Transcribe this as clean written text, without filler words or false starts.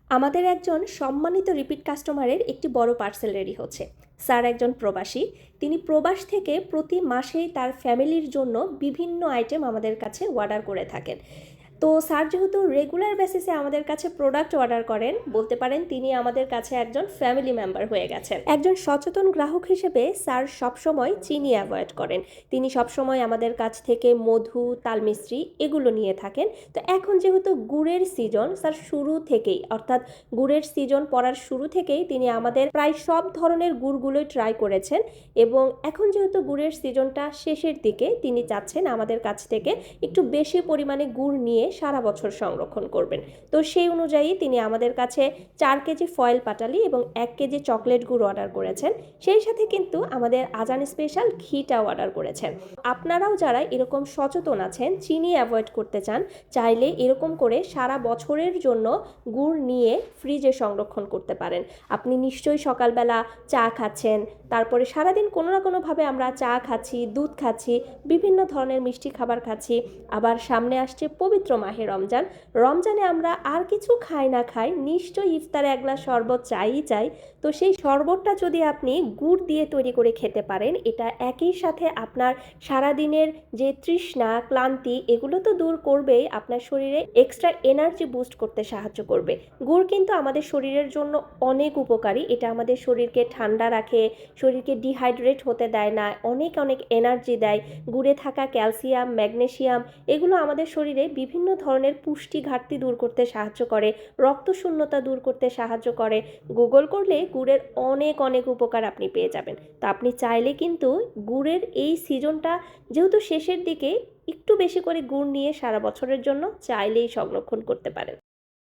আমাদের একজন সম্মানিত রিপিট কাস্টমারের একটি বড় পার্সেল রেডি হচ্ছে। স্যার একজন প্রবাসী। তিনি প্রবাস থেকে প্রতি মাসেই তার ফ্যামিলির জন্য বিভিন্ন আইটেম আমাদের কাছে অর্ডার করে থাকেন। তো স্যার যেহেতু রেগুলার বেসিসে আমাদের কাছে প্রোডাক্ট অর্ডার করেন, বলতে পারেন তিনি আমাদের কাছে একজন ফ্যামিলি মেম্বার হয়ে গেছেন। একজন সচেতন গ্রাহক হিসেবে স্যার সবসময় চিনি অ্যাভয়েড করেন। তিনি সবসময় আমাদের কাছ থেকে মধু, তালমিস্ত্রি এগুলো নিয়ে থাকেন। তো এখন যেহেতু গুড়ের সিজন, স্যার শুরু থেকেই অর্থাৎ গুড়ের সিজন পড়ার শুরু থেকেই তিনি আমাদের প্রায় সব ধরনের গুড়গুলোই ট্রাই করেছেন। এবং এখন যেহেতু গুড়ের সিজনটা শেষের দিকে, তিনি চাচ্ছেন আমাদের কাছ থেকে একটু বেশি পরিমাণে গুড় নিয়ে সারা বছর সংরক্ষণ করবেন। তো সেই অনুযায়ী তিনি আমাদের কাছে 4 কেজি ফয়েল পাটালি এবং 1 কেজি চকলেট গুড় অর্ডার করেছেন। সেই সাথে কিন্তু আমাদের আজান স্পেশাল ঘিটাও অর্ডার করেছেন। আপনারাও যারা এরকম সচেতন আছেন, চিনি অ্যাভয়েড করতে চান, চাইলে এরকম করে সারা বছরের জন্য গুড় নিয়ে ফ্রিজে সংরক্ষণ করতে পারেন। আপনি নিশ্চয়ই সকালবেলা চা খাচ্ছেন, তারপরে সারাদিন কোনো না কোনোভাবে আমরা চা খাচ্ছি, দুধ খাচ্ছি, বিভিন্ন ধরনের মিষ্টি খাবার খাচ্ছি। আবার সামনে আসছে পবিত্র মাহে রমজান। রমজানে আমরা আর কিছু খাই না খাই, নিশ্চয়ই ইফতারে এক গ্লাস শরবত চাই। তো সেই শরবতটা যদি আপনি গুড় দিয়ে তৈরি করে খেতে পারেন, এটা একই সাথে আপনার সারাদিনের যে তৃষ্ণা, ক্লান্তি এগুলো তো দূর করবেই, আপনার শরীরে এক্সট্রা এনার্জি বুস্ট করতে সাহায্য করবে। গুড় কিন্তু আমাদের শরীরের জন্য অনেক উপকারী। এটা আমাদের শরীরকে ঠান্ডা রাখে, শরীরকে ডিহাইড্রেট হতে দেয় না, অনেক অনেক এনার্জি দেয়। গুড়ে থাকা ক্যালসিয়াম, ম্যাগনেসিয়াম এগুলো আমাদের শরীরে বিভিন্ন ধরনের পুষ্টি ঘাটতি দূর করতে সাহায্য করে, রক্তশূন্যতা দূর করতে সাহায্য করে। গুগল করলে গুড়ের অনেক অনেক উপকার আপনি পেয়ে যাবেন। তো আপনি চাইলে কিন্তু গুড়ের এই সিজনটা যেহেতু শেষের দিকে, একটু বেশি করে গুড় নিয়ে সারা বছরের জন্য চাইলেই সংরক্ষণ করতে পারেন।